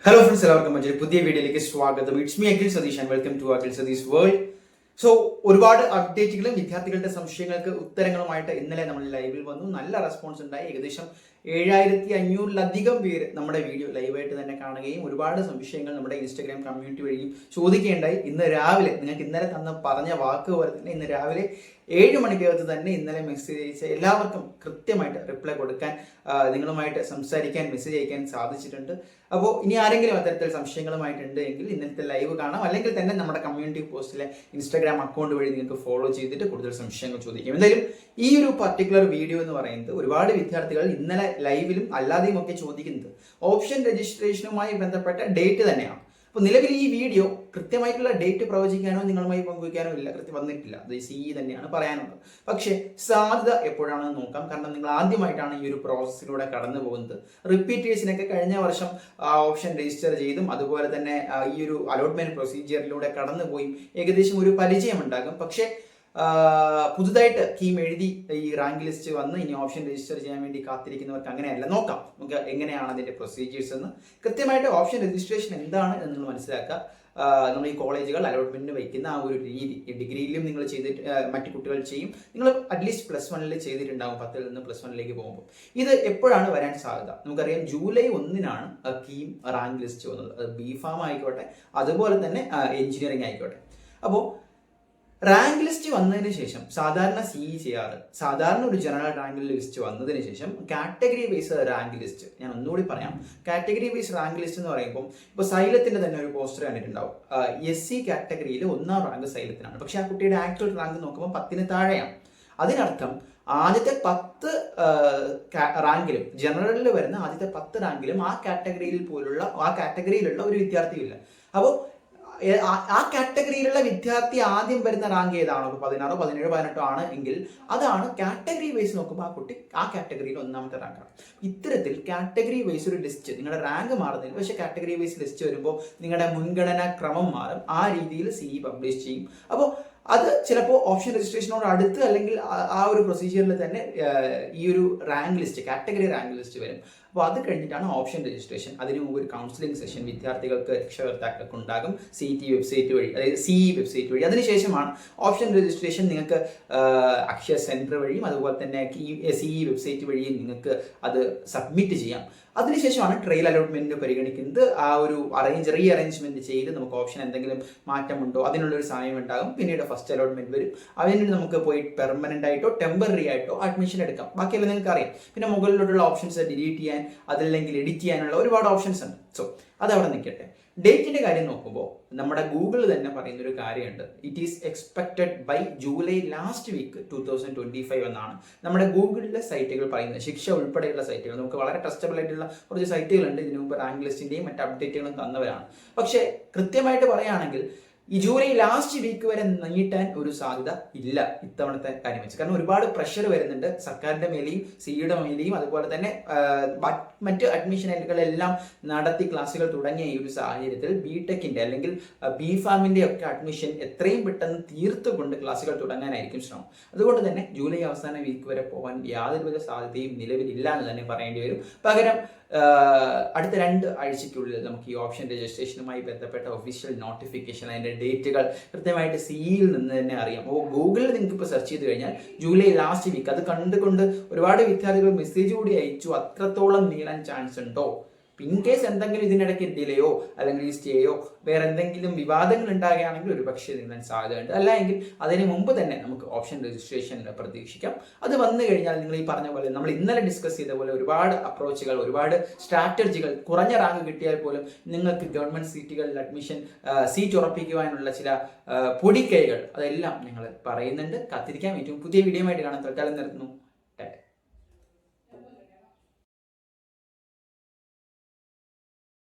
Hello friends, എല്ലാവർക്കും മറ്റൊരു പുതിയ വീഡിയോയിലേക്ക് സ്വാഗതം. It's me Akhil Satheesh and welcome to Akhil Satheesh world. So ഒരുപാട് അപ്ഡേറ്റുകളും വിദ്യാർത്ഥികളുടെ സംശയങ്ങൾക്ക് ഉത്തരങ്ങളുമായിട്ട് ഇന്നലെ നമ്മൾ ലൈവിൽ വന്നു. നല്ല റെസ്പോൺസ് ഉണ്ടായി. ഏകദേശം 7500-ലധികം പേര് നമ്മുടെ വീഡിയോ ലൈവായിട്ട് തന്നെ കാണുകയും ഒരുപാട് സംശയങ്ങൾ നമ്മുടെ ഇൻസ്റ്റാഗ്രാം കമ്മ്യൂണിറ്റി വഴിയും ചോദിക്കുകയുണ്ടായി. ഇന്ന് രാവിലെ നിങ്ങൾക്ക് ഇന്നലെ പറഞ്ഞ വാക്ക് പോലെ തന്നെ ഇന്ന് രാവിലെ 7 മണിക്കകത്ത് തന്നെ ഇന്നലെ മെസ്സേജ് അയച്ച എല്ലാവർക്കും കൃത്യമായിട്ട് റിപ്ലൈ കൊടുക്കാൻ, നിങ്ങളുമായിട്ട് സംസാരിക്കാൻ, മെസ്സേജ് അയക്കാൻ സാധിച്ചിട്ടുണ്ട്. അപ്പോൾ ഇനി ആരെങ്കിലും അത്തരത്തിൽ സംശയങ്ങളുമായിട്ടുണ്ട് എങ്കിൽ ഇന്നത്തെ ലൈവ് കാണാം, അല്ലെങ്കിൽ തന്നെ നമ്മുടെ കമ്മ്യൂണിറ്റി പോസ്റ്റിലെ ഇൻസ്റ്റാഗ്രാം അക്കൗണ്ട് വഴി നിങ്ങൾക്ക് ഫോളോ ചെയ്തിട്ട് കൂടുതൽ സംശയങ്ങൾ ചോദിക്കാം. എന്തായാലും ഈ ഒരു പർട്ടിക്കുലർ വീഡിയോ എന്ന് പറയുന്നത് ഒരുപാട് വിദ്യാർത്ഥികൾ ഇന്നലെ ലൈവിലും അല്ലാതെയും ഒക്കെ ചോദിക്കുന്നത് ഓപ്ഷൻ രജിസ്ട്രേഷനുമായി ബന്ധപ്പെട്ട ഡേറ്റ് തന്നെയാണ്. അപ്പോൾ നിലവിൽ ഈ വീഡിയോ കൃത്യമായിട്ടുള്ള ഡേറ്റ് പ്രവചിക്കാനോ നിങ്ങളുമായി പങ്കുവയ്ക്കാനോ ഇല്ല, വന്നിട്ടില്ല. അത് CE തന്നെയാണ് പറയാനുള്ളത്. പക്ഷേ സാധ്യത എപ്പോഴാണെന്ന് നോക്കാം. കാരണം നിങ്ങൾ ആദ്യമായിട്ടാണ് ഈ ഒരു പ്രോസസ്സിലൂടെ കടന്നു പോകുന്നത്. റിപ്പീറ്റേഴ്സിനൊക്കെ കഴിഞ്ഞ വർഷം ഓപ്ഷൻ രജിസ്റ്റർ ചെയ്തും അതുപോലെ തന്നെ ഈ ഒരു അലോട്ട്മെന്റ് പ്രൊസീജിയറിലൂടെ കടന്നുപോയി ഏകദേശം ഒരു പരിചയം ഉണ്ടാകും. പക്ഷേ പുതുതായിട്ട് കീം എഴുതി ഈ റാങ്ക് ലിസ്റ്റ് വന്ന് ഇനി ഓപ്ഷൻ രജിസ്റ്റർ ചെയ്യാൻ വേണ്ടി കാത്തിരിക്കുന്നവർക്ക് അങ്ങനെയല്ല. നോക്കാം നമുക്ക് എങ്ങനെയാണ് അതിന്റെ പ്രൊസീജിയേഴ്സ് എന്ന്. കൃത്യമായിട്ട് ഓപ്ഷൻ രജിസ്ട്രേഷൻ എന്താണ് എന്ന് മനസ്സിലാക്കുക. നമ്മൾ ഈ കോളേജുകൾ അലോട്ട്മെന്റിന് വയ്ക്കുന്ന ആ ഒരു രീതി, ഡിഗ്രിയിലും നിങ്ങൾ ചെയ്തിട്ട് മറ്റു കുട്ടികൾ ചെയ്യും. നിങ്ങൾ അറ്റ്ലീസ്റ്റ് +1 ചെയ്തിട്ടുണ്ടാകും, 10ൽ നിന്ന് +1 പോകുമ്പോൾ. ഇത് എപ്പോഴാണ് വരാൻ സാധ്യത? നമുക്കറിയാം ജൂലൈ 1-നാണ് കീം റാങ്ക് ലിസ്റ്റ് വന്നത്. അത് B.Pharm ആയിക്കോട്ടെ, അതുപോലെ തന്നെ എഞ്ചിനീയറിംഗ് ആയിക്കോട്ടെ. അപ്പോൾ റാങ്ക് ലിസ്റ്റ് വന്നതിന് ശേഷം സാധാരണ CE ചെയ്യാറ്, സാധാരണ ഒരു ജനറൽ റാങ്ക് ലിസ്റ്റ് വന്നതിന് ശേഷം കാറ്റഗറി വൈസ് റാങ്ക് ലിസ്റ്റ്, ഞാൻ ഒന്നുകൂടി പറയാം. കാറ്റഗറി വൈസ് റാങ്ക് ലിസ്റ്റ് എന്ന് പറയുമ്പോൾ ഇപ്പോൾ സൈലത്തിന്റെ തന്നെ ഒരു പോസ്റ്റർ കണ്ടിട്ടുണ്ടാവും. SC കാറ്റഗറിയിൽ 1ാം റാങ്ക് സൈലത്തിനാണ്. പക്ഷെ ആ കുട്ടിയുടെ ആക്ച്വൽ റാങ്ക് നോക്കുമ്പോൾ 10-ന് താഴെയാണ്. അതിനർത്ഥം ആദ്യത്തെ 10 റാങ്കിലും, ജനറലിൽ വരുന്ന ആദ്യത്തെ 10 റാങ്കിലും ആ കാറ്റഗറിയിലുള്ള ഒരു വിദ്യാർത്ഥിയില്ല. അപ്പോൾ ആ കാറ്റഗറിയിലുള്ള വിദ്യാർത്ഥി ആദ്യം വരുന്ന റാങ്ക് ഏതാണോ, 16, 17, 18 ആണ് എങ്കിൽ അതാണ് കാറ്റഗറി വൈസ് നോക്കുമ്പോൾ ആ കുട്ടി ആ കാറ്റഗറിയിൽ 1ാമത്തെ റാങ്കാണ്. ഇത്തരത്തിൽ കാറ്റഗറി വൈസ് ഒരു ലിസ്റ്റ്, നിങ്ങളുടെ റാങ്ക് മാറുന്നില്ല, പക്ഷേ കാറ്റഗറി വൈസ് ലിസ്റ്റ് വരുമ്പോൾ നിങ്ങളുടെ മുൻഗണനാ ക്രമം മാറും. ആ രീതിയിൽ CE പബ്ലിഷ് ചെയ്യും. അപ്പോൾ അത് ചിലപ്പോൾ ഓപ്ഷൻ രജിസ്ട്രേഷനോട് അടുത്ത് അല്ലെങ്കിൽ ആ ഒരു പ്രൊസീജിയറിൽ തന്നെ ഈ ഒരു rank list, category rank list വരും. അപ്പോൾ അത് കഴിഞ്ഞിട്ടാണ് ഓപ്ഷൻ രജിസ്ട്രേഷൻ. അതിന് മുമ്പ് ഒരു കൗൺസിലിംഗ് സെഷൻ വിദ്യാർത്ഥികൾക്ക്, രക്ഷകർത്താക്കൾക്ക് ഉണ്ടാകും CET വെബ്സൈറ്റ് വഴി, അതായത് CE വെബ്സൈറ്റ് വഴി. അതിനുശേഷമാണ് ഓപ്ഷൻ രജിസ്ട്രേഷൻ നിങ്ങൾക്ക് അക്ഷയ സെൻറ്റർ വഴിയും അതുപോലെ തന്നെ CE വെബ്സൈറ്റ് വഴിയും നിങ്ങൾക്ക് അത് സബ്മിറ്റ് ചെയ്യാം. അതിനുശേഷമാണ് ട്രയൽ അലോട്ട്മെന്റ് പരിഗണിക്കുന്നത്. ആ ഒരു റീഅറേഞ്ച്മെന്റ് ചെയ്ത് നമുക്ക് ഓപ്ഷൻ എന്തെങ്കിലും മാറ്റമുണ്ടോ അതിനുള്ളൊരു സമയം ഉണ്ടാകും. പിന്നീട് ഫസ്റ്റ് അലോട്ട്മെന്റ് വരും. അതിന് നമുക്ക് പോയി പെർമനന്റ് ആയിട്ടോ ടെമ്പററി ആയിട്ടോ അഡ്മിഷൻ എടുക്കാം. ബാക്കിയെല്ലാം നിങ്ങൾക്ക് അറിയാം. പിന്നെ മുകളിലോട്ടുള്ള ഓപ്ഷൻസ് ഡിലീറ്റ് ചെയ്യാൻ, അതല്ലെങ്കിൽ എഡിറ്റ് ചെയ്യാനുള്ള ഒരുപാട് ഓപ്ഷൻസ് ഉണ്ട്. സോ അതവിടെ നിൽക്കട്ടെ. ഡേറ്റിന്റെ കാര്യം നോക്കുമ്പോൾ നമ്മുടെ ഗൂഗിൾ തന്നെ പറയുന്ന ഒരു കാര്യമുണ്ട്. It is expected by July last week 2025 എന്നാണ് നമ്മുടെ ഗൂഗിളിലെ സൈറ്റുകൾ പറയുന്നത്. ശിക്ഷ ഉൾപ്പെടെയുള്ള സൈറ്റുകൾ, നമുക്ക് വളരെ ട്രസ്റ്റബിൾ ആയിട്ടുള്ള കുറച്ച് സൈറ്റുകളുണ്ട്. ഇതിനു മുമ്പ് റാങ്ക് ലിസ്റ്റിന്റെയും മറ്റ് അപ്ഡേറ്റുകളും തന്നവരാണ്. പക്ഷേ കൃത്യമായിട്ട് പറയുകയാണെങ്കിൽ ഈ ജൂലൈ ലാസ്റ്റ് വീക്ക് വരെ നീട്ടാൻ ഒരു സാധ്യത ഇല്ല ഇത്തവണത്തെ കാര്യം വെച്ച്. കാരണം ഒരുപാട് പ്രഷർ വരുന്നുണ്ട് സർക്കാരിന്റെ മേലെയും CEയുടെ മേലെയും. അതുപോലെ തന്നെ മറ്റ് അഡ്മിഷനുകളെല്ലാം നടത്തി ക്ലാസ്സുകൾ തുടങ്ങിയ ഈ ഒരു സാഹചര്യത്തിൽ B.Techന്റെ അല്ലെങ്കിൽ B.Pharmന്റെ ഒക്കെ അഡ്മിഷൻ എത്രയും പെട്ടെന്ന് തീർത്തുകൊണ്ട് ക്ലാസ്സുകൾ തുടങ്ങാനായിരിക്കും ശ്രമം. അതുകൊണ്ട് തന്നെ ജൂലൈ അവസാന വീക്ക് വരെ പോകാൻ യാതൊരുവിധ സാധ്യതയും നിലവിലില്ല എന്ന് തന്നെ പറയേണ്ടി വരും. പകരം അടുത്ത 2 ആഴ്ചയ്ക്കുള്ളിൽ നമുക്ക് ഈ ഓപ്ഷൻ രജിസ്ട്രേഷനുമായി ബന്ധപ്പെട്ട ഒഫീഷ്യൽ നോട്ടിഫിക്കേഷൻ, അതിൻ്റെ ഡേറ്റുകൾ കൃത്യമായിട്ട് CEയിൽ നിന്ന് തന്നെ അറിയാം. അപ്പോൾ ഗൂഗിളിൽ നിങ്ങൾക്ക് ഇപ്പോൾ സെർച്ച് ചെയ്ത് കഴിഞ്ഞാൽ ജൂലൈ ലാസ്റ്റ് വീക്ക്, അത് കണ്ടുകൊണ്ട് ഒരുപാട് വിദ്യാർത്ഥികൾ മെസ്സേജ് കൂടി അയച്ചു, അത്രത്തോളം നീളാൻ ചാൻസ് ഉണ്ടോ? ഇൻ കേസ് എന്തെങ്കിലും ഇതിനിടയ്ക്ക് ഡിലേയോ അല്ലെങ്കിൽ സ്റ്റേയോ വേറെ എന്തെങ്കിലും വിവാദങ്ങൾ ഉണ്ടാകുകയാണെങ്കിൽ ഒരു പക്ഷേ നീങ്ങാൻ സാധ്യതയുണ്ട്. അല്ലെങ്കിൽ അതിന് മുമ്പ് തന്നെ നമുക്ക് ഓപ്ഷൻ രജിസ്ട്രേഷൻ പ്രതീക്ഷിക്കാം. അത് വന്നു കഴിഞ്ഞാൽ നിങ്ങൾ ഈ പറഞ്ഞ പോലെ, നമ്മൾ ഇന്നലെ ഡിസ്കസ് ചെയ്ത പോലെ ഒരുപാട് അപ്രോച്ചുകൾ, ഒരുപാട് സ്ട്രാറ്റജികൾ, കുറഞ്ഞ റാങ്ക് കിട്ടിയാൽ പോലും നിങ്ങൾക്ക് ഗവൺമെന്റ് സീറ്റുകളിൽ സീറ്റ് ഉറപ്പിക്കുവാനുള്ള ചില പൊടിക്കൈകൾ, അതെല്ലാം നിങ്ങൾ പറയുന്നുണ്ട്. കാത്തിരിക്കാം. ഏറ്റവും പുതിയ വീഡിയോ ആയിട്ട് കാണാൻ തൽക്കാലം നിർത്തുന്നു.